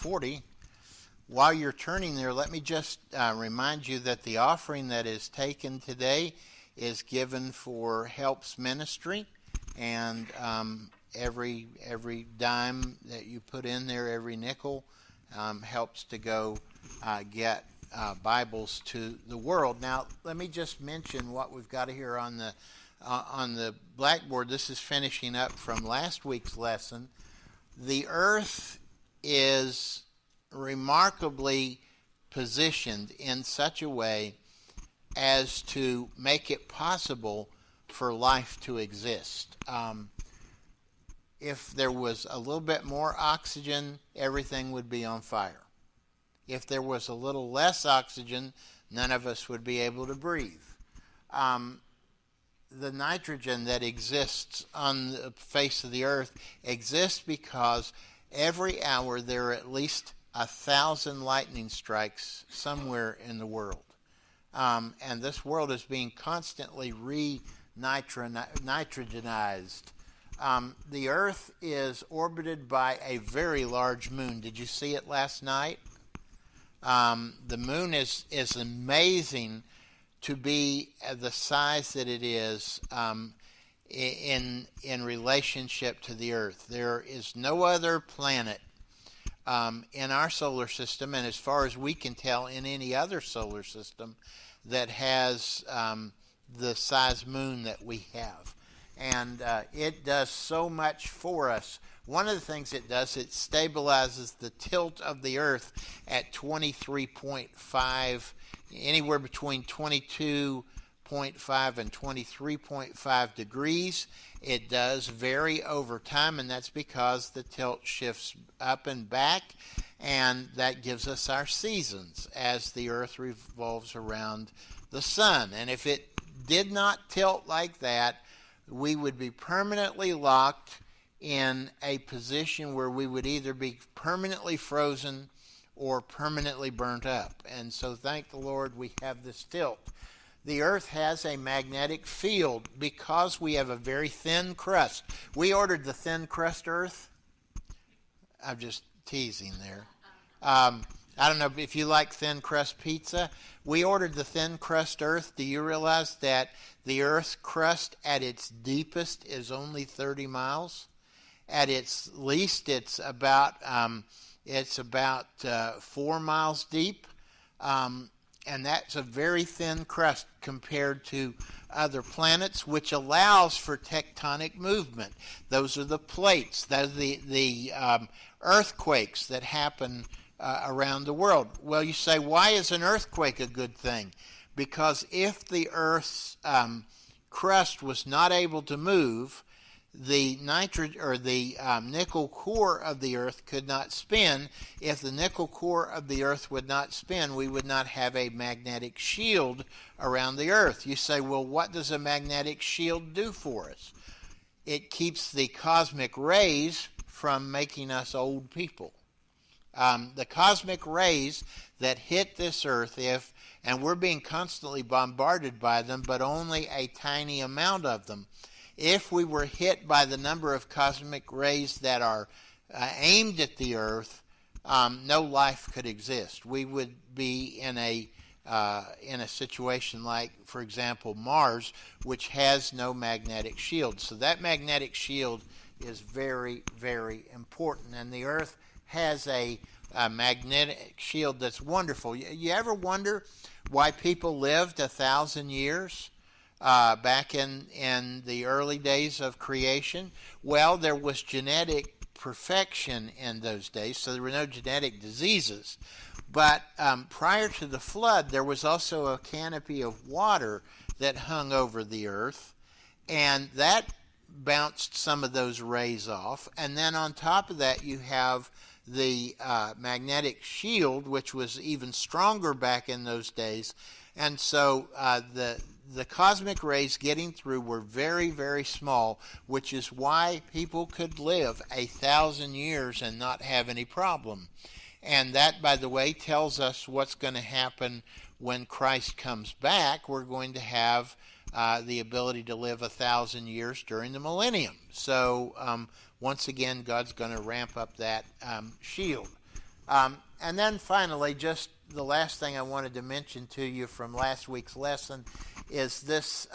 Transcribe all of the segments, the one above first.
40. While you're turning there, let me just remind you that the offering that is taken today is given for Helps Ministry, and every dime that you put in there, every nickel, helps to go get Bibles to the world. Now, let me just mention what we've got here on the blackboard. This is finishing up from last week's lesson. The earth is remarkably positioned in such a way as to make it possible for life to exist. If there was a little bit more oxygen, everything would be on fire. If there was a little less oxygen, none of us would be able to breathe. The nitrogen that exists on the face of the earth exists because every hour there are at least 1,000 lightning strikes somewhere in the world. And this world is being constantly nitrogenized. The earth is orbited by a very large moon. Did you see it last night? The moon is amazing to be the size that it is in relationship to the earth. There is no other planet in our solar system, and as far as we can tell, in any other solar system that has the size moon that we have. And it does so much for us. One of the things it does, it stabilizes the tilt of the earth at 23.5, anywhere between 22.5 and 23.5 degrees. It does vary over time, and that's because the tilt shifts up and back, and that gives us our seasons as the earth revolves around the sun. And if it did not tilt like that, we would be permanently locked in a position where we would either be permanently frozen or permanently burnt up. And so thank the Lord we have this tilt. The earth has a magnetic field because we have a very thin crust. We ordered the thin crust earth. I'm just teasing there. I don't know if you like thin crust pizza. We ordered the thin crust earth. Do you realize that the earth's crust at its deepest is only 30 miles? At its least, it's about 4 miles deep. And that's a very thin crust compared to other planets, which allows for tectonic movement. Those are the plates. Those are the earthquakes that happen around the world. Well, you say, why is an earthquake a good thing? Because if the Earth's crust was not able to move, the nickel core of the Earth could not spin. If the nickel core of the Earth would not spin, we would not have a magnetic shield around the Earth. You say, well, what does a magnetic shield do for us? It keeps the cosmic rays from making us old people. The cosmic rays that hit this Earth, and we're being constantly bombarded by them, but only a tiny amount of them. If we were hit by the number of cosmic rays that are aimed at the Earth, no life could exist. We would be in a situation like, for example, Mars, which has no magnetic shield. So that magnetic shield is very, very important, and the Earth has a magnetic shield that's wonderful. You ever wonder why people lived 1,000 years back in the early days of creation? Well, there was genetic perfection in those days, so there were no genetic diseases. But prior to the flood, there was also a canopy of water that hung over the earth, and that bounced some of those rays off. And then on top of that, you have the magnetic shield, which was even stronger back in those days. And so the cosmic rays getting through were very, very small, which is why people could live 1,000 years and not have any problem. And that, by the way, tells us what's going to happen when Christ comes back. We're going to have the ability to live 1,000 years during the millennium. So once again, God's going to ramp up that shield. And then finally, just the last thing I wanted to mention to you from last week's lesson is this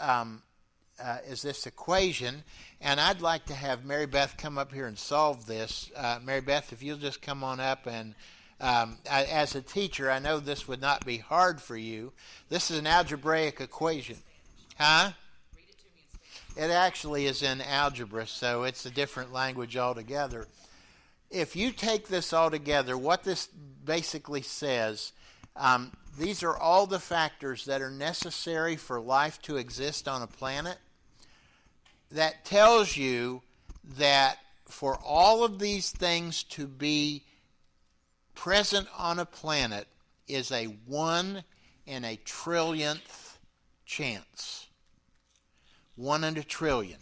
equation. And I'd like to have Mary Beth come up here and solve this. Mary Beth, if you'll just come on up and as a teacher, I know this would not be hard for you. This is an algebraic equation. Huh? Read it to me in Spanish. It actually is in algebra, so it's a different language altogether. If you take this all together, what this basically says, these are all the factors that are necessary for life to exist on a planet. That tells you that for all of these things to be present on a planet is a 1 in a trillionth chance. 1 in a trillion.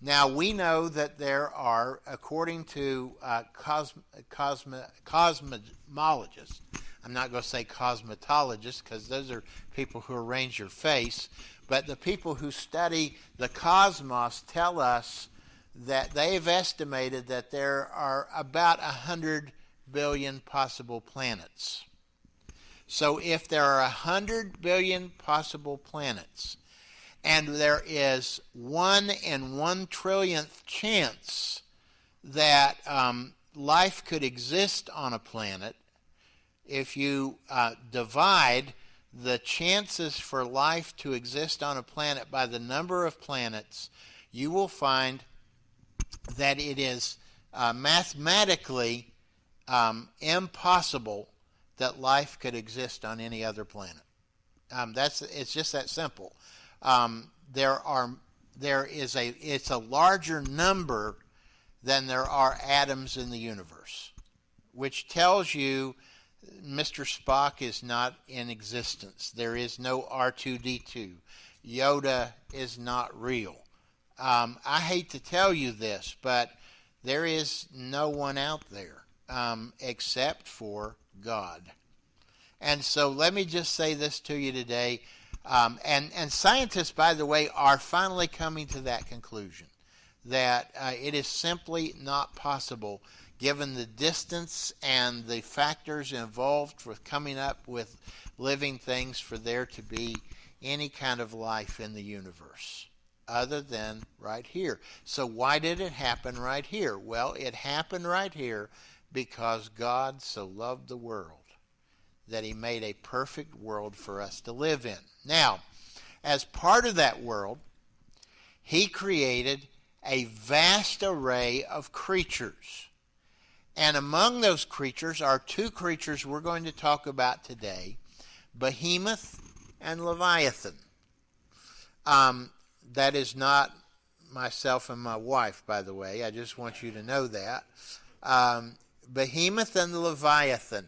Now, we know that there are, according to cosmologists, I'm not going to say cosmetologists because those are people who arrange your face, but the people who study the cosmos tell us that they've estimated that there are about 100 billion possible planets. So if there are 100 billion possible planets, and there is 1 in 1 trillionth chance that life could exist on a planet, if you divide the chances for life to exist on a planet by the number of planets, you will find that it is mathematically impossible that life could exist on any other planet. It's just that simple. It's a larger number than there are atoms in the universe, which tells you Mr. Spock is not in existence. There is no R2-D2. Yoda is not real. I hate to tell you this, but there is no one out there except for God. And so let me just say this to you today. And scientists, by the way, are finally coming to that conclusion, that it is simply not possible, given the distance and the factors involved with coming up with living things, for there to be any kind of life in the universe other than right here. So why did it happen right here? Well, it happened right here because God so loved the world that he made a perfect world for us to live in. Now, as part of that world, he created a vast array of creatures. And among those creatures are 2 creatures we're going to talk about today, Behemoth and Leviathan. That is not myself and my wife, by the way. I just want you to know that. Behemoth and Leviathan.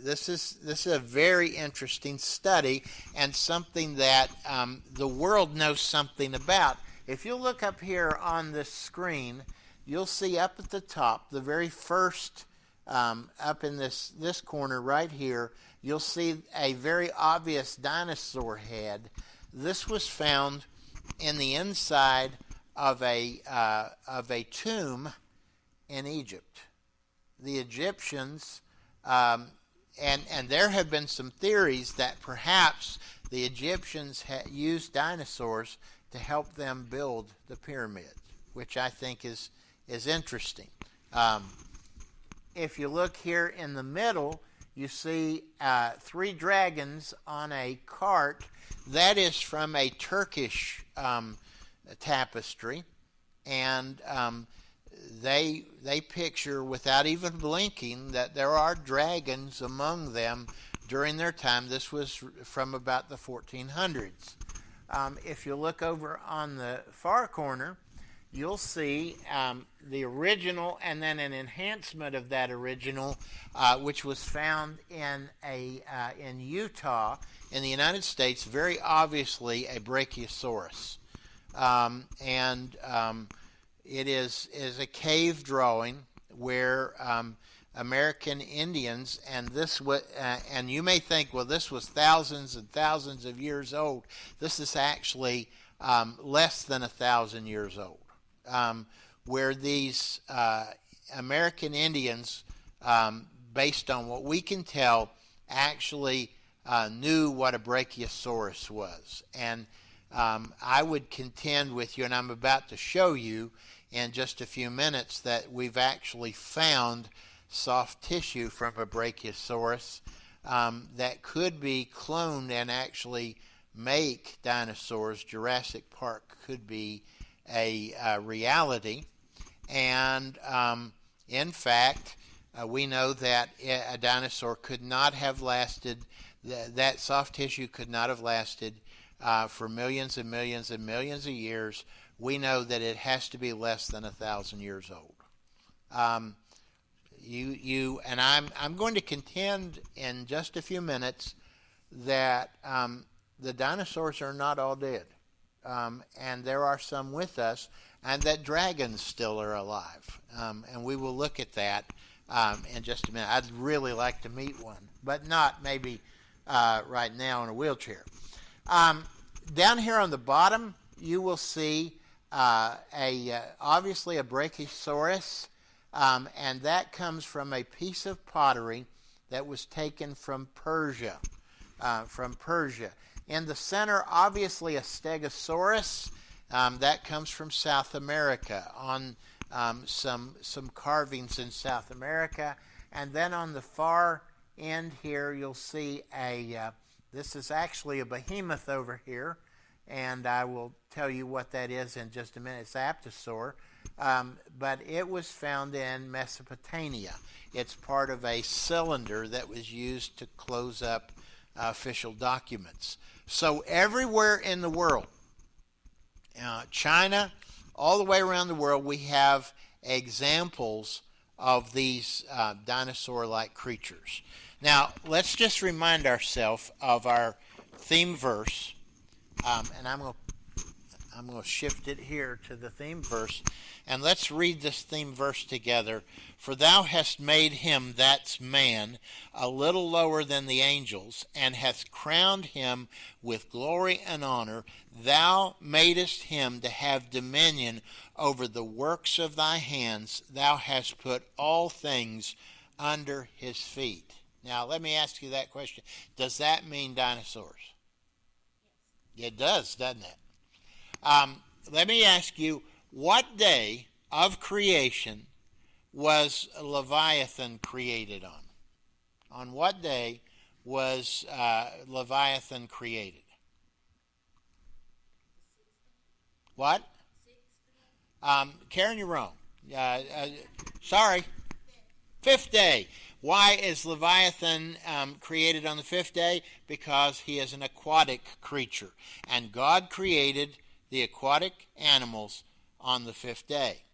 This is a very interesting study and something that the world knows something about. If you look up here on this screen, you'll see up at the top, the very first, up in this corner right here, you'll see a very obvious dinosaur head. This was found in the inside of a tomb in Egypt. The Egyptians, and there have been some theories that perhaps the Egyptians used dinosaurs to help them build the pyramids, which I think is interesting. If you look here in the middle, you see 3 dragons on a cart. That is from a Turkish tapestry, and they picture, without even blinking, that there are dragons among them during their time. This was from about the 1400s. If you look over on the far corner, you'll see the original and then an enhancement of that original, which was found in Utah in the United States, very obviously a Brachiosaurus. It is a cave drawing where American Indians, and you may think, well, this was thousands and thousands of years old. This is actually less than 1,000 years old, where these American Indians based on what we can tell, actually knew what a brachiosaurus was. And I would contend with you, and I'm about to show you in just a few minutes, that we've actually found soft tissue from a brachiosaurus that could be cloned and actually make dinosaurs. Jurassic Park could be a reality. And in fact, we know that a dinosaur could not have lasted, that soft tissue could not have lasted for millions and millions and millions of years. We know that it has to be less than 1,000 years old. I'm going to contend in just a few minutes that the dinosaurs are not all dead, and there are some with us, and that dragons still are alive, and we will look at that in just a minute. I'd really like to meet one, but not maybe right now in a wheelchair. Down here on the bottom, you will see obviously a brachiosaurus, and that comes from a piece of pottery that was taken from Persia. In the center, obviously a stegosaurus. That comes from South America on some carvings in South America. And then on the far end here, you'll see this is actually a behemoth over here, and I will tell you what that is in just a minute. It's apatosaur, but it was found in Mesopotamia. It's part of a cylinder that was used to close up official documents. So everywhere in the world, China, all the way around the world, we have examples of these dinosaur-like creatures. Now, let's just remind ourselves of our theme verse, and I'm going to shift it here to the theme verse, and let's read this theme verse together. For thou hast made him, that's man, a little lower than the angels, and hast crowned him with glory and honor. Thou madest him to have dominion over the works of thy hands. Thou hast put all things under his feet. Now, let me ask you that question. Does that mean dinosaurs? Yes. It does, doesn't it? Let me ask you, what day of creation was Leviathan created on? On what day was Leviathan created? What? Karen, you're wrong. Sorry. Fifth day. Why is Leviathan created on the fifth day? Because he is an aquatic creature. And God created the aquatic animals on the fifth day.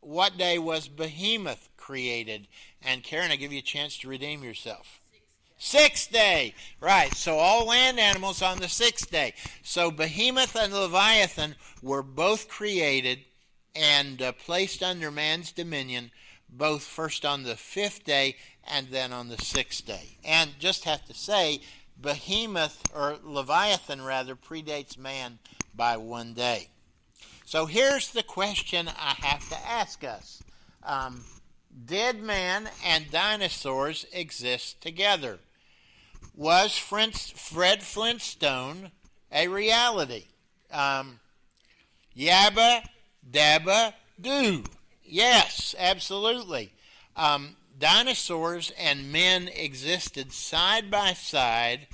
What day was Behemoth created? And Karen, I give you a chance to redeem yourself. Sixth day. Right. So all land animals on the sixth day. So Behemoth and Leviathan were both created and placed under man's dominion, both first on the fifth day and then on the sixth day. And just have to say, Behemoth, or Leviathan rather, predates man by 1 day. So here's the question I have to ask us. Did man and dinosaurs exist together? Was Fred Flintstone a reality? Yabba dabba do. Yes, absolutely. Dinosaurs and men existed side by side,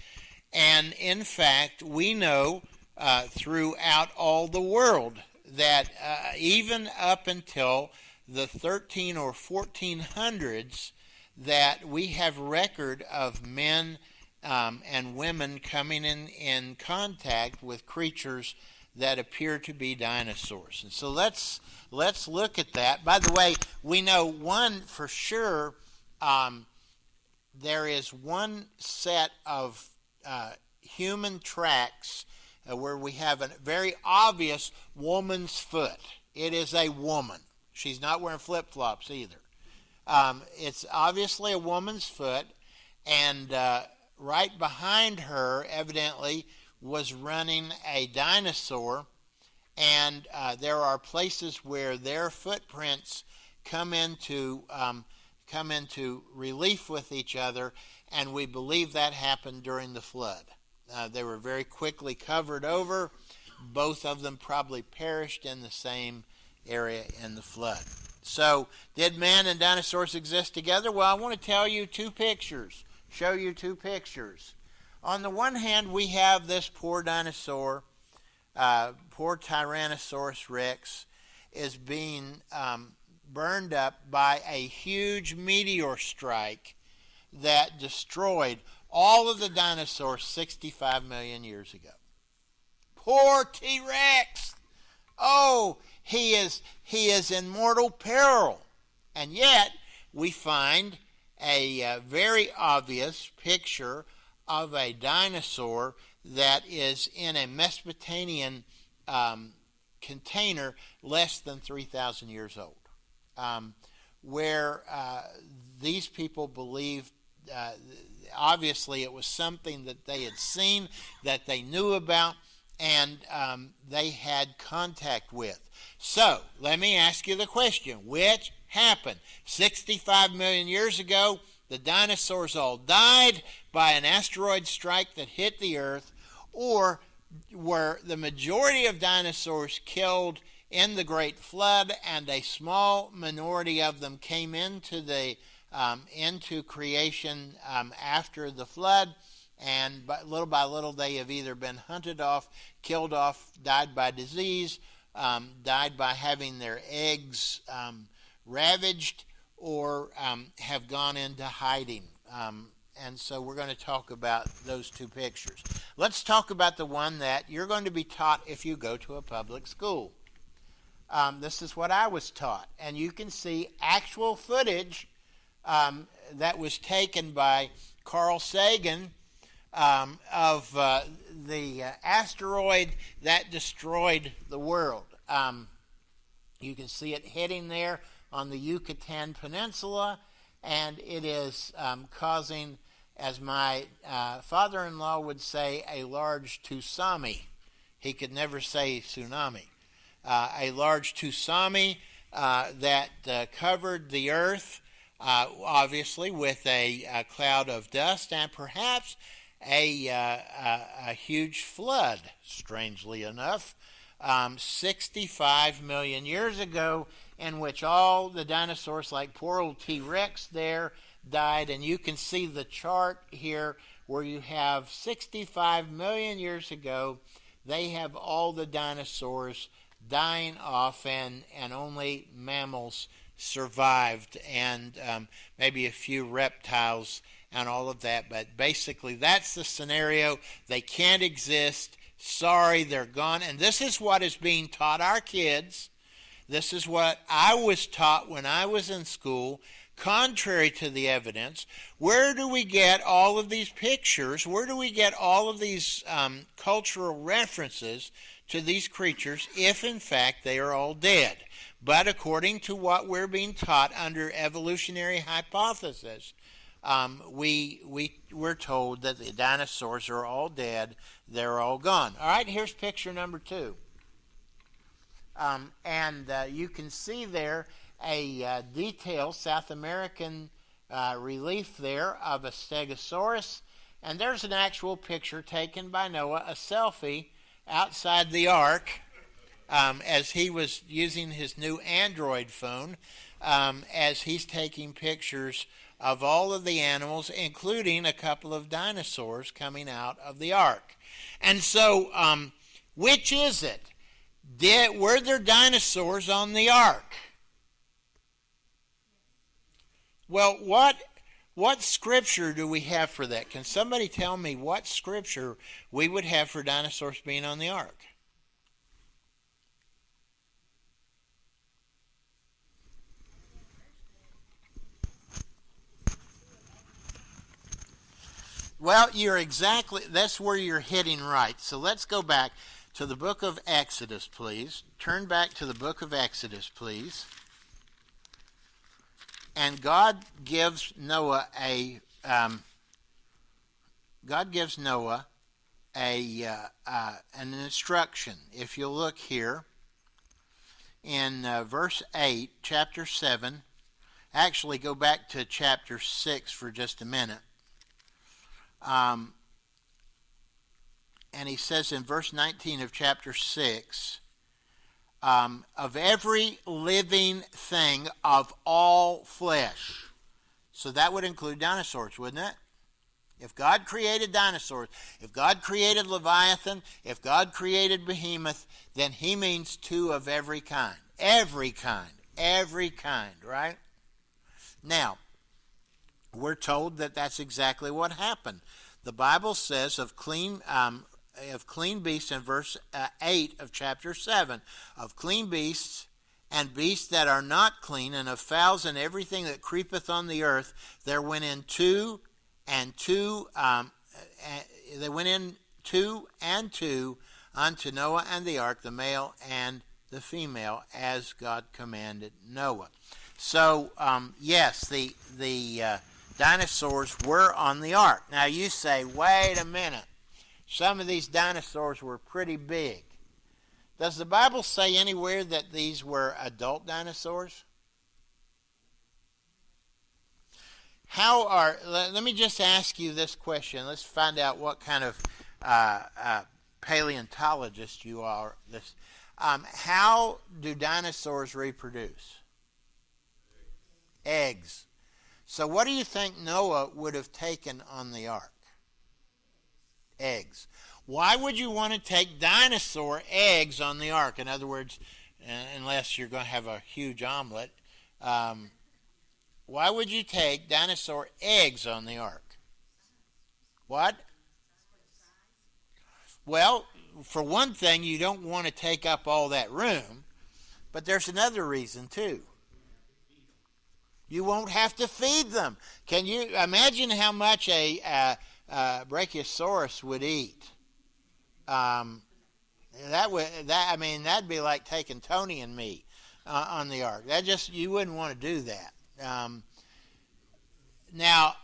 and in fact, we know throughout all the world that even up until the 13 or 1400s, that we have record of men and women coming in contact with creatures that appear to be dinosaurs. And so let's look at that. By the way, we know one for sure. There is one set of human tracks where we have a very obvious woman's foot. It is a woman. She's not wearing flip-flops either. It's obviously a woman's foot, and right behind her, evidently, was running a dinosaur, and there are places where their footprints come into come into relief with each other, and we believe that happened during the flood. They were very quickly covered over. Both of them probably perished in the same area in the flood. So, did man and dinosaurs exist together? Well, I want to tell you two pictures, show you two pictures. On the one hand, we have this poor dinosaur, poor Tyrannosaurus rex, is being burned up by a huge meteor strike that destroyed all of the dinosaurs 65 million years ago. Poor T-Rex! Oh, he is in mortal peril. And yet, we find a very obvious picture of a dinosaur that is in a Mesopotamian container less than 3,000 years old, where these people believed, obviously it was something that they had seen, that they knew about, and they had contact with. So, let me ask you the question, which happened? 65 million years ago, the dinosaurs all died by an asteroid strike that hit the Earth, or were the majority of dinosaurs killed in the Great Flood, and a small minority of them came into creation after the flood, and little by little they have either been hunted off, killed off, died by disease, died by having their eggs ravaged, or have gone into hiding. And so we're going to talk about those two pictures. Let's talk about the one that you're going to be taught if you go to a public school. This is what I was taught. And you can see actual footage that was taken by Carl Sagan of the asteroid that destroyed the world. You can see it hitting there on the Yucatan Peninsula, and it is causing, as my father-in-law would say, a large tsunami. He could never say tsunami. A large tsunami that covered the earth, obviously with a cloud of dust, and perhaps a huge flood, strangely enough, 65 million years ago, in which all the dinosaurs, like poor old T-Rex there, died. And you can see the chart here where you have 65 million years ago, they have all the dinosaurs dying off, and only mammals survived, and maybe a few reptiles and all of that. But basically that's the scenario. They can't exist. Sorry, they're gone. And this is what is being taught our kids. This is what I was taught when I was in school, contrary to the evidence. Where do we get all of these pictures? Where do we get all of these cultural references to these creatures if, in fact, they are all dead? But according to what we're being taught under evolutionary hypothesis, we're told that the dinosaurs are all dead, they're all gone. All right, here's picture number 2. You can see there a detailed South American relief there of a Stegosaurus, and there's an actual picture taken by Noah, a selfie outside the ark, as he was using his new Android phone, as he's taking pictures of all of the animals, including a couple of dinosaurs coming out of the ark. And so, which is it? Were there dinosaurs on the ark? Well, what scripture do we have for that? Can somebody tell me what scripture we would have for dinosaurs being on the ark? Well, that's where you're hitting right. So let's go back to the book of Exodus, please. Turn back to the book of Exodus, please. And God gives Noah an instruction. If you'll look here in verse 8, chapter 7, Actually, go back to chapter 6 for just a minute. And he says in verse 19 of chapter 6, of every living thing of all flesh. So that would include dinosaurs, wouldn't it? If God created dinosaurs, if God created Leviathan, if God created Behemoth, then he means two of every kind. Every kind, right? Now, we're told that that's exactly what happened. The Bible says of clean beasts in verse 8 of chapter 7, of clean beasts and beasts that are not clean, and of fowls and everything that creepeth on the earth, there went in two and two unto Noah and the ark, the male and the female, as God commanded Noah. So, yes, the dinosaurs were on the ark. Now you say, wait a minute. Some of these dinosaurs were pretty big. Does the Bible say anywhere that these were adult dinosaurs? Let me just ask you this question. Let's find out what kind of paleontologist you are. How do dinosaurs reproduce? Eggs. So what do you think Noah would have taken on the ark? Eggs. Why would you want to take dinosaur eggs on the ark? In other words, unless you're going to have a huge omelet, why would you take dinosaur eggs on the ark? What? Well, for one thing, you don't want to take up all that room, but there's another reason too. You won't have to feed them. Can you imagine how much a Brachiosaurus would eat? That'd be like taking Tony and me on the ark. You wouldn't want to do that. Now,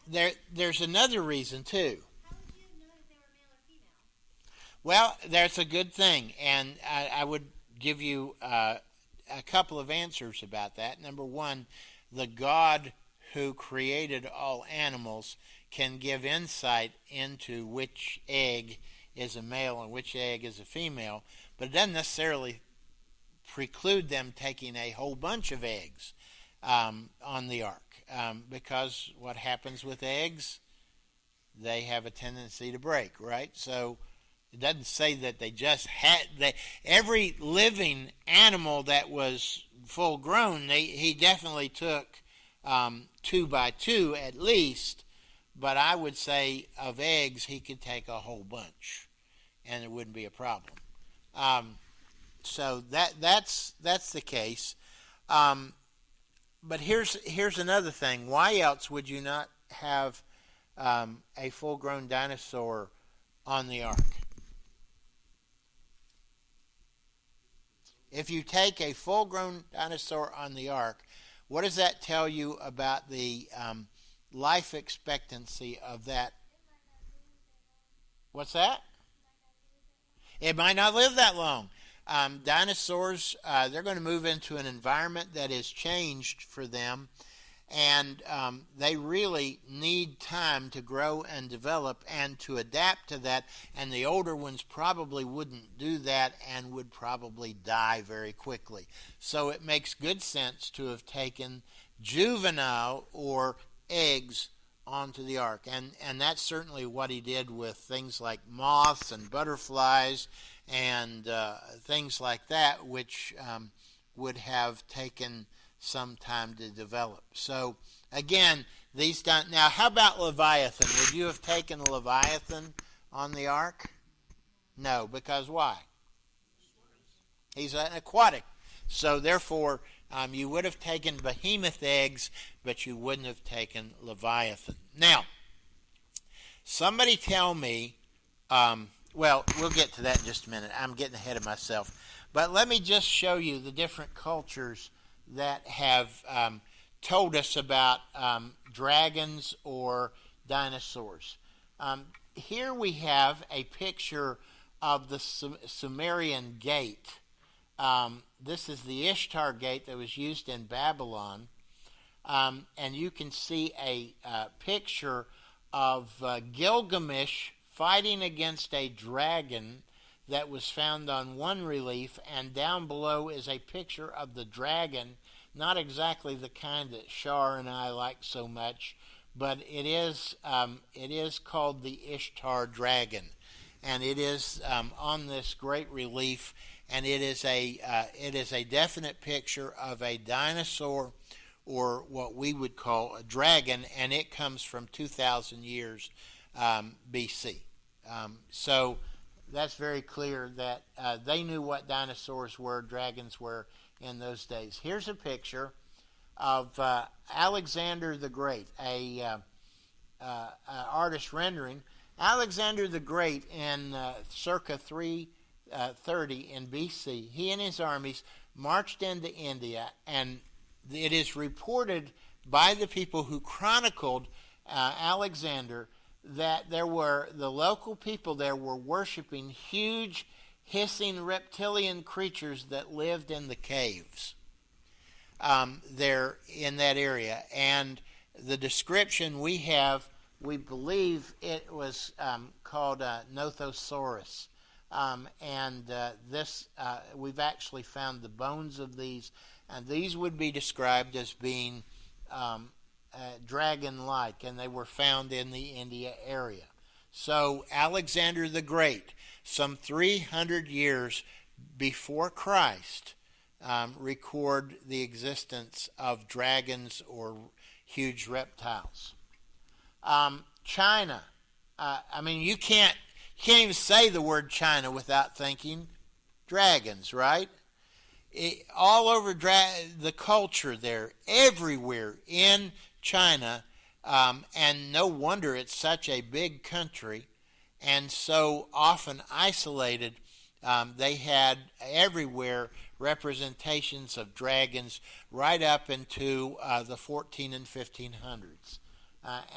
there's another reason too. How would you know if they were male or female? Well, that's a good thing, and I would give you a couple of answers about that. Number one, the God who created all animals can give insight into which egg is a male and which egg is a female, but it doesn't necessarily preclude them taking a whole bunch of eggs on the ark, because what happens with eggs, they have a tendency to break, right? So it doesn't say that they just had every living animal that was full grown. He definitely took 2 by 2 at least, but I would say of eggs he could take a whole bunch, and it wouldn't be a problem. So that's the case. But here's another thing. Why else would you not have a full-grown dinosaur on the ark? If you take a full-grown dinosaur on the ark, what does that tell you about the life expectancy of that? What's that? It might not live that long. Dinosaurs, they're going to move into an environment that is changed for them, and they really need time to grow and develop and to adapt to that, and the older ones probably wouldn't do that and would probably die very quickly. So it makes good sense to have taken juvenile or eggs onto the ark, and that's certainly what he did with things like moths and butterflies and things like that, which would have taken some time to develop. So again, now how about Leviathan? Would you have taken a Leviathan on the ark? No, because why? He's an aquatic. So therefore, you would have taken Behemoth eggs, but you wouldn't have taken Leviathan. Now, somebody tell me, well, we'll get to that in just a minute. I'm getting ahead of myself. But let me just show you the different cultures that have told us about dragons or dinosaurs. Here we have a picture of the Sumerian gate. This is the Ishtar gate that was used in Babylon. and you can see a picture of Gilgamesh fighting against a dragon that was found on one relief, and down below is a picture of the dragon, not exactly the kind that Shar and I like so much, but it is called the Ishtar dragon, and it is on this great relief, and it is a definite picture of a dinosaur, or what we would call a dragon, and it comes from 2,000 years BC. So that's very clear that they knew what dinosaurs were, dragons were in those days. Here's a picture of Alexander the Great, a artist rendering. Alexander the Great in circa 330 in BC, he and his armies marched into India, and it is reported by the people who chronicled Alexander that the local people there were worshiping huge hissing reptilian creatures that lived in the caves there in that area. And the description we have, we believe it was called Nothosaurus. We've actually found the bones of these, and these would be described as being dragon-like, and they were found in the India area. So Alexander the Great, some 300 years before Christ, record the existence of dragons or huge reptiles. China. You can't even say the word China without thinking dragons, right? All over the culture there, everywhere in China, and no wonder it's such a big country and so often isolated. They had everywhere representations of dragons right up into the 14 and 1500s.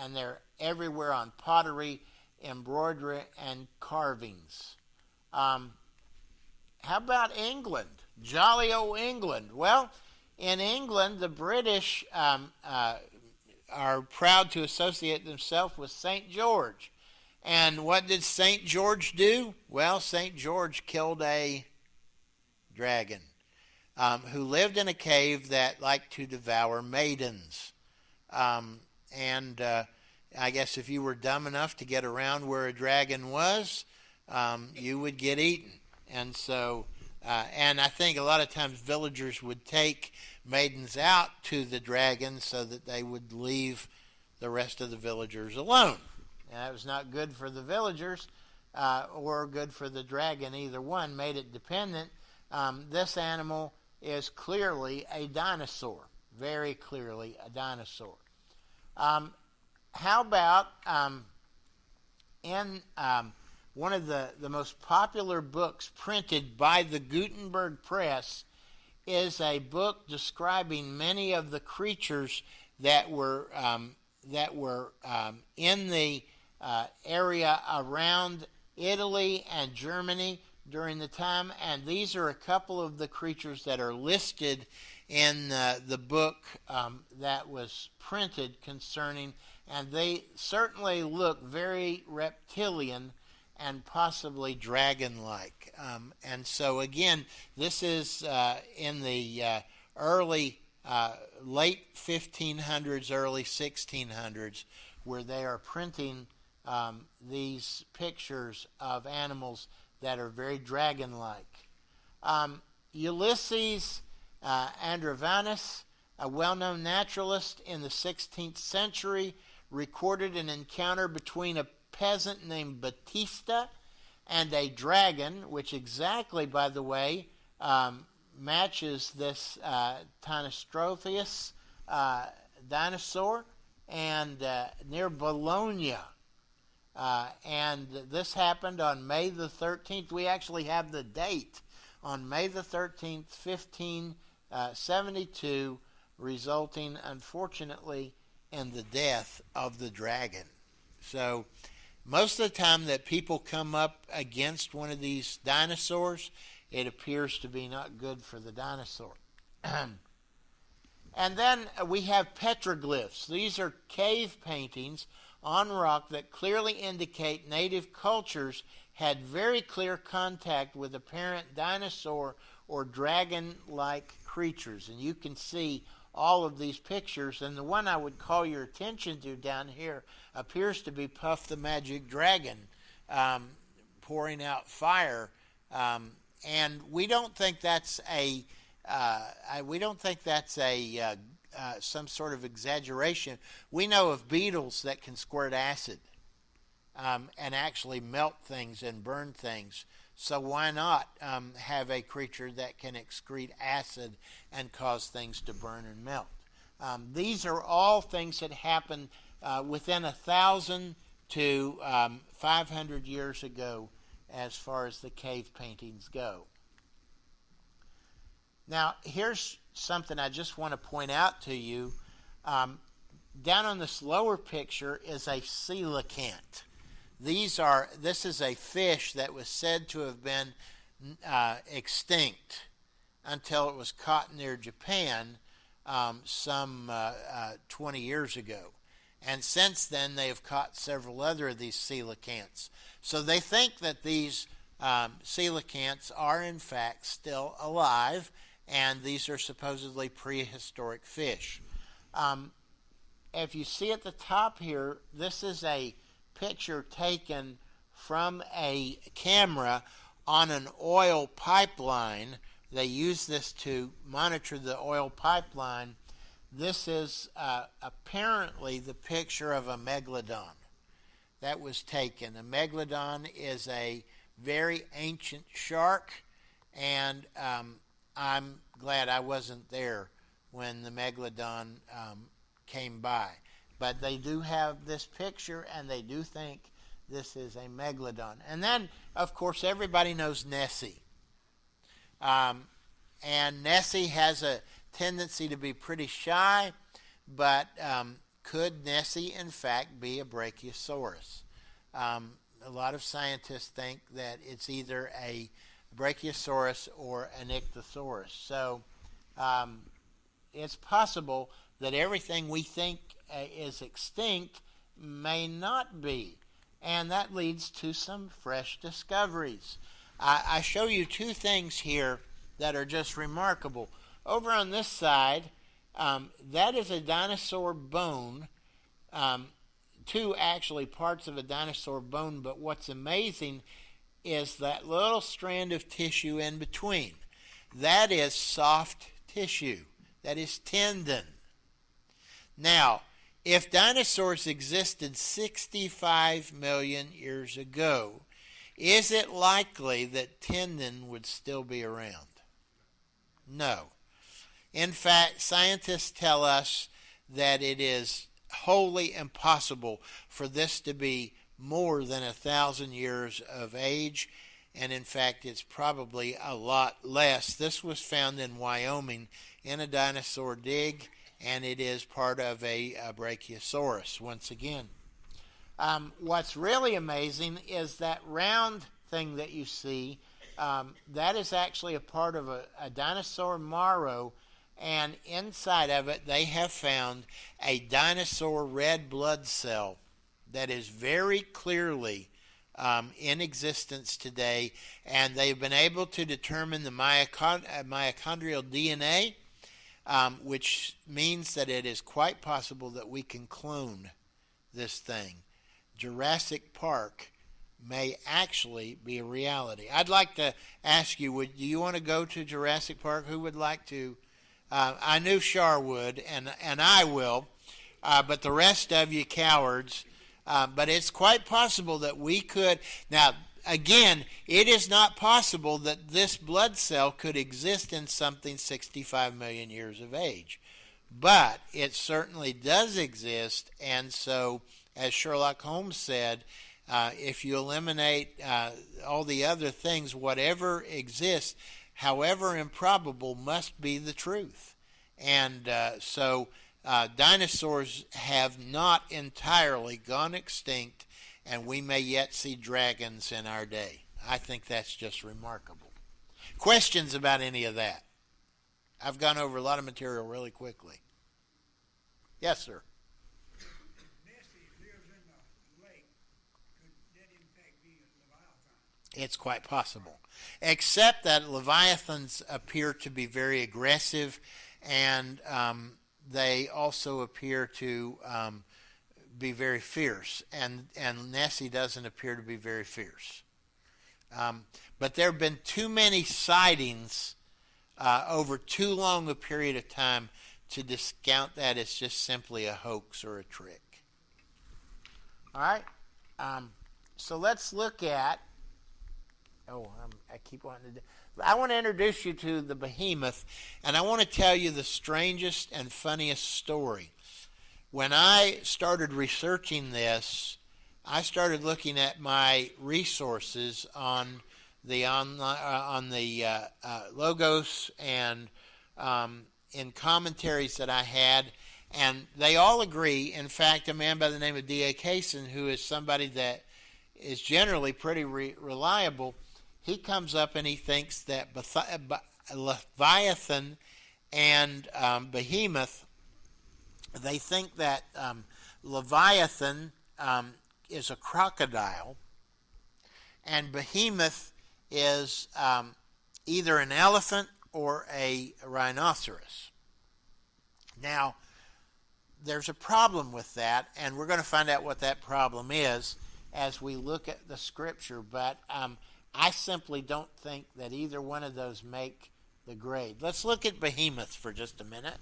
And they're everywhere on pottery, embroidery, and carvings. How about England? Jolly old England. Well, in England, the British are proud to associate themselves with St. George. And what did St. George do? Well, St. George killed a dragon who lived in a cave that liked to devour maidens. And I guess if you were dumb enough to get around where a dragon was, you would get eaten. And so, and I think a lot of times villagers would take maidens out to the dragon so that they would leave the rest of the villagers alone. And that was not good for the villagers or good for the dragon. Either one made it dependent. This animal is clearly a dinosaur, very clearly a dinosaur. How about in one of the most popular books printed by the Gutenberg Press is a book describing many of the creatures that were in the area around Italy and Germany during the time, and these are a couple of the creatures that are listed in the book that was printed concerning, and they certainly look very reptilian and possibly dragon-like. And so again, this is in the late 1500s, early 1600s, where they are printing these pictures of animals that are very dragon-like. Ulysses Androvanus, a well-known naturalist in the 16th century, recorded an encounter between a peasant named Batista and a dragon, which exactly, by the way, matches this Tinostraphus dinosaur, and near Bologna. And this happened on May the 13th. We actually have the date on May the 13th, 1572, resulting, unfortunately, in the death of the dragon. So most of the time that people come up against one of these dinosaurs, it appears to be not good for the dinosaur. And then we have petroglyphs. These are cave paintings on rock that clearly indicate native cultures had very clear contact with apparent dinosaur or dragon-like creatures. And you can see all of these pictures. And the one I would call your attention to down here appears to be Puff the Magic Dragon pouring out fire. And we don't think that's some sort of exaggeration. We know of beetles that can squirt acid and actually melt things and burn things. So why not have a creature that can excrete acid and cause things to burn and melt? These are all things that happened within 1,000 to 500 years ago as far as the cave paintings go. Now, here's something I just want to point out to you. Down on this lower picture is a coelacanth. This is a fish that was said to have been extinct until it was caught near Japan some 20 years ago. And since then, they have caught several other of these coelacanths. So they think that these coelacanths are, in fact, still alive, and these are supposedly prehistoric fish. If you see at the top here, this is a picture taken from a camera on an oil pipeline. They use this to monitor the oil pipeline. This is apparently the picture of a megalodon that was taken. A megalodon is a very ancient shark, and I'm glad I wasn't there when the megalodon came by. But they do have this picture, and they do think this is a megalodon. And then, of course, everybody knows Nessie. And Nessie has a tendency to be pretty shy, but could Nessie, in fact, be a brachiosaurus? A lot of scientists think that it's either a brachiosaurus or an ichthyosaurus. So it's possible that everything we think is extinct may not be. And that leads to some fresh discoveries. I show you two things here that are just remarkable. Over on this side, that is a dinosaur bone, two actually parts of a dinosaur bone, but what's amazing is that little strand of tissue in between. That is soft tissue. That is tendon. Now, if dinosaurs existed 65 million years ago, is it likely that tendon would still be around? No. In fact, scientists tell us that it is wholly impossible for this to be more than 1,000 years of age, and in fact it's probably a lot less. This was found in Wyoming in a dinosaur dig, and it is part of a brachiosaurus once again. What's really amazing is that round thing that you see, that is actually a part of a dinosaur marrow, and inside of it they have found a dinosaur red blood cell that is very clearly in existence today, and they've been able to determine the mitochondrial DNA, which means that it is quite possible that we can clone this thing. Jurassic Park may actually be a reality. I'd like to ask you, do you want to go to Jurassic Park? Who would like to? I knew Shar would, and I will, but the rest of you cowards. But it's quite possible that we could. Now, again, it is not possible that this blood cell could exist in something 65 million years of age. But it certainly does exist, and so, as Sherlock Holmes said, if you eliminate all the other things, whatever exists, however improbable, must be the truth. And so dinosaurs have not entirely gone extinct, and we may yet see dragons in our day. I think that's just remarkable. Questions about any of that? I've gone over a lot of material really quickly. Yes, sir. Nessie lives in the lake. Could that in fact be a Leviathan? It's quite possible. Except that Leviathans appear to be very aggressive, and they also appear to be very fierce. And Nessie doesn't appear to be very fierce. But there have been too many sightings over too long a period of time to discount that as just simply a hoax or a trick. All right. So let's look at. I keep wanting to. I want to introduce you to the Behemoth, and I want to tell you the strangest and funniest story. When I started researching this, I started looking at my resources on the Logos and in commentaries that I had, and they all agree. In fact, a man by the name of D.A. Kaysen, who is somebody that is generally pretty reliable, he comes up and he thinks that Leviathan and Behemoth, they think that Leviathan is a crocodile, and Behemoth is either an elephant or a rhinoceros. Now, there's a problem with that, and we're going to find out what that problem is as we look at the scripture, but I simply don't think that either one of those make the grade. Let's look at Behemoth for just a minute.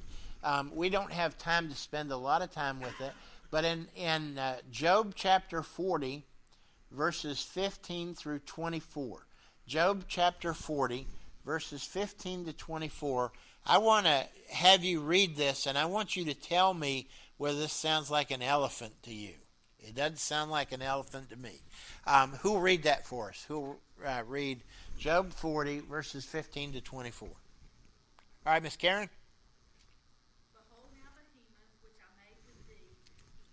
We don't have time to spend a lot of time with it, but in Job chapter 40, verses 15 through 24, Job chapter 40, verses 15 to 24, I want to have you read this, and I want you to tell me whether this sounds like an elephant to you. It doesn't sound like an elephant to me. Who will read that for us? Who will read Job 40, verses 15 to 24? All right, Miss Karen? Behold now Behemoth, which I made with thee,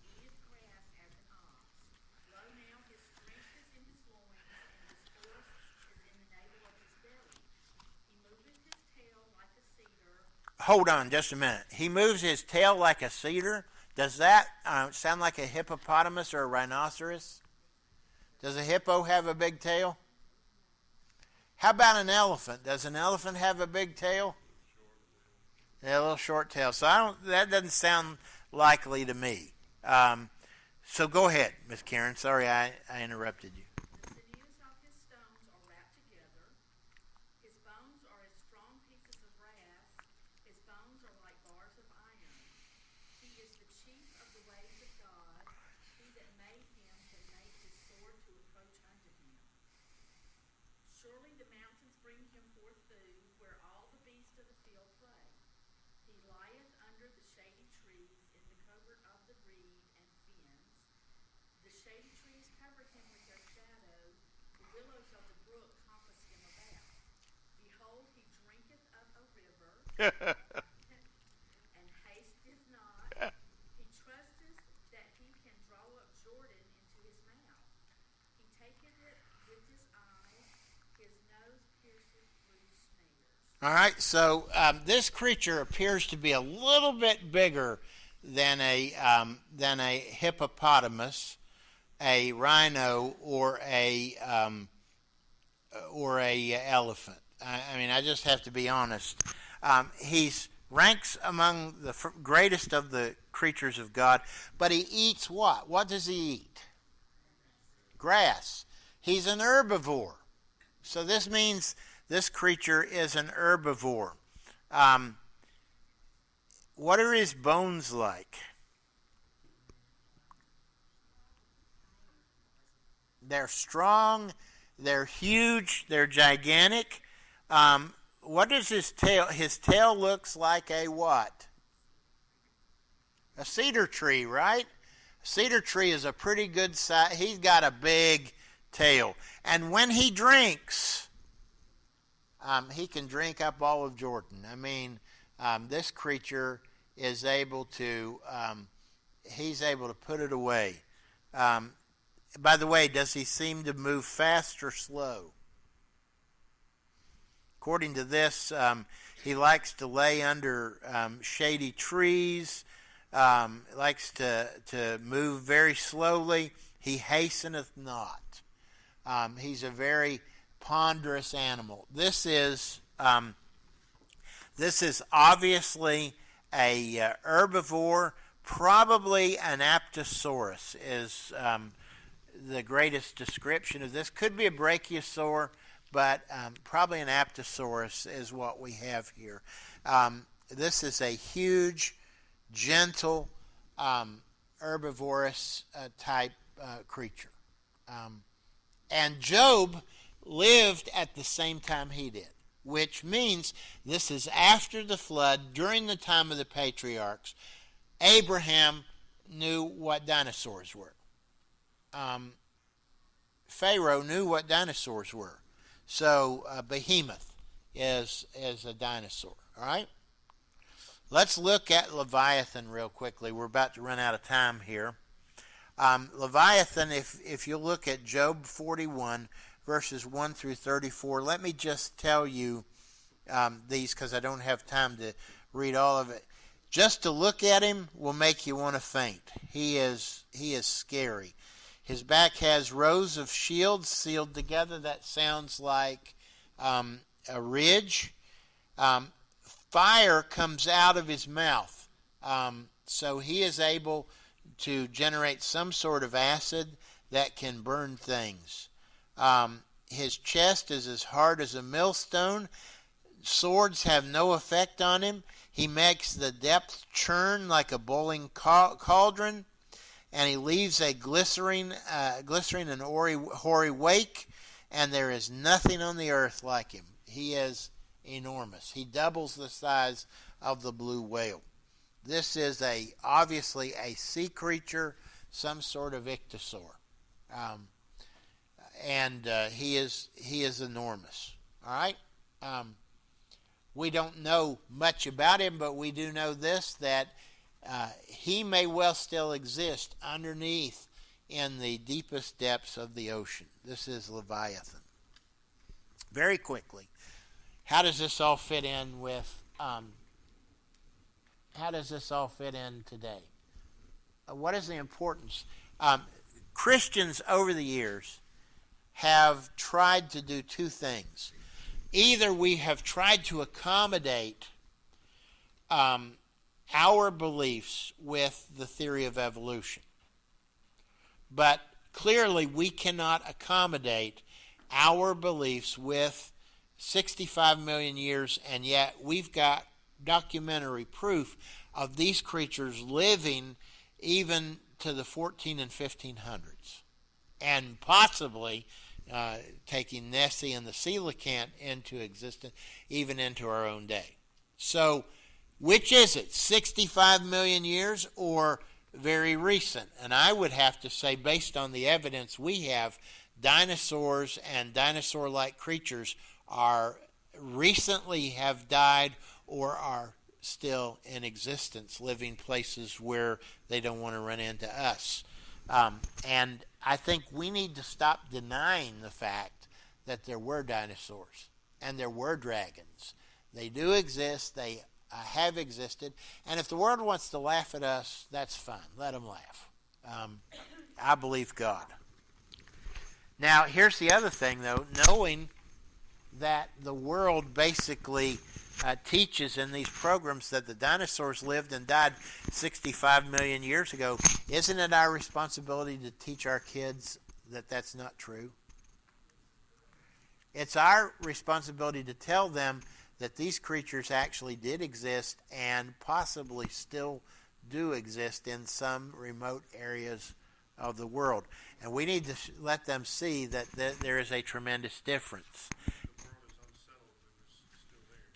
he eateth grass as an ox. Lo now his strength is in his loins, and his force is in the navel of his belly. He moveth his tail like a cedar. Hold on just a minute. He moves his tail like a cedar. Does that sound like a hippopotamus or a rhinoceros? Does a hippo have a big tail? How about an elephant? Does an elephant have a big tail? Yeah, a little short tail. So that doesn't sound likely to me. So go ahead, Miss Karen. Sorry I interrupted you. The sinews of his stones are wrapped together. His bones are as strong pieces of brass. His bones are like bars of iron. He is the chief of the ways of God. He that made him can make his sword to approach unto him. Surely the mountains bring him forth food, where all the beasts of the field play. He lieth under the shady trees, in the covert of the reed and fens. The shady trees cover him with their shadow. The willows of the brook compass him about. Behold, he drinketh of a river, and hasteth not. He trusteth that he can draw up Jordan into his mouth. He taketh it with his eyes. His nose pierceth through snares. All right, so this creature appears to be a little bit bigger than a hippopotamus, a rhino, or a elephant. I mean, I just have to be honest. He's ranks among the greatest of the creatures of God, but he eats what? What does he eat? Grass. He's an herbivore. So this means this creature is an herbivore. What are his bones like? They're strong, they're huge, they're gigantic. What is his tail? His tail looks like a what? A cedar tree, right? A cedar tree is a pretty good size. He's got a big tail. And when he drinks, he can drink up all of Jordan. I mean, this creature is able to, he's able to put it away. By the way, does he seem to move fast or slow? According to this, He likes to lay under shady trees. Likes to move very slowly. He hasteneth not. He's a very ponderous animal. This is obviously a herbivore. Probably an apatosaurus is the greatest description of this. Could be a brachiosaur, but probably an apatosaurus is what we have here. This is a huge, gentle, herbivorous type creature. And Job lived at the same time he did, which means this is after the flood, during the time of the patriarchs. Abraham knew what dinosaurs were. Pharaoh knew what dinosaurs were. So Behemoth is a dinosaur. All right? Let's look at Leviathan real quickly. We're about to run out of time here. Leviathan, if you look at Job 41, verses 1 through 34, let me just tell you these because I don't have time to read all of it. Just to look at him will make you want to faint. He is scary. His back has rows of shields sealed together. That sounds like a ridge. Fire comes out of his mouth. So he is able to generate some sort of acid that can burn things. His chest is as hard as a millstone. Swords have no effect on him. He makes the depth churn like a boiling cauldron, and he leaves a glycerine and hoary wake, and there is nothing on the earth like him. He is enormous. He doubles the size of the blue whale. This is obviously a sea creature, some sort of ichthyosaur, and he is enormous. All right. We don't know much about him, but we do know this, that he may well still exist underneath in the deepest depths of the ocean. This is Leviathan. Very quickly, how does this all fit in with? How does this all fit in today? What is the importance? Christians over the years have tried to do two things. Either we have tried to accommodate our beliefs with the theory of evolution, but clearly we cannot accommodate our beliefs with 65 million years, and yet we've got documentary proof of these creatures living even to the 14 and 1500s, and possibly taking Nessie and the coelacanth into existence, even into our own day. So, which is it, 65 million years or very recent? And I would have to say, based on the evidence we have, dinosaurs and dinosaur-like creatures recently have died or are still in existence, living places where they don't want to run into us. And I think we need to stop denying the fact that there were dinosaurs and there were dragons. They do exist. They have existed. And if the world wants to laugh at us, that's fine. Let them laugh. I believe God. Now, here's the other thing, though. Knowing that the world basically teaches in these programs that the dinosaurs lived and died 65 million years ago, isn't it our responsibility to teach our kids that that's not true? It's our responsibility to tell them that these creatures actually did exist and possibly still do exist in some remote areas of the world. And we need to let them see that there is a tremendous difference.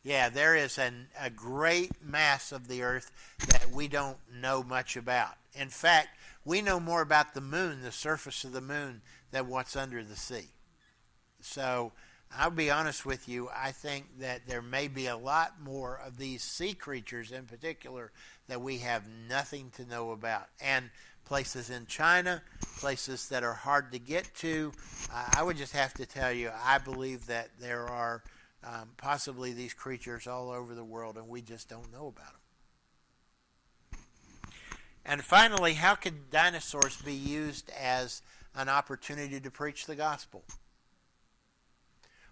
Yeah, there is a great mass of the earth that we don't know much about. In fact, we know more about the moon, the surface of the moon, than what's under the sea. So I'll be honest with you, I think that there may be a lot more of these sea creatures in particular that we have nothing to know about. And places in China, places that are hard to get to, I would just have to tell you, I believe that there are possibly these creatures all over the world, and we just don't know about them. And finally, how could dinosaurs be used as an opportunity to preach the gospel?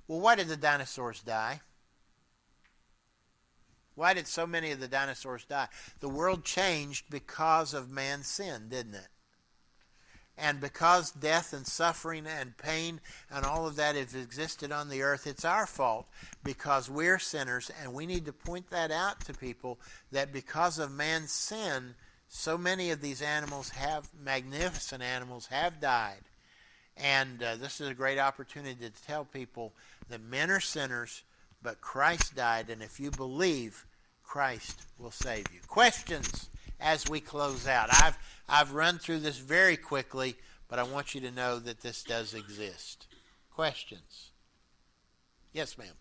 Well, why did the dinosaurs die? Why did so many of the dinosaurs die? The world changed because of man's sin, didn't it? And because death and suffering and pain and all of that has existed on the earth, it's our fault because we're sinners, and we need to point that out to people that because of man's sin, so many of these animals magnificent animals have died. And this is a great opportunity to tell people that men are sinners, but Christ died, and if you believe, Christ will save you. Questions as we close out? I've run through this very quickly, but I want you to know that this does exist. Questions? Yes, ma'am.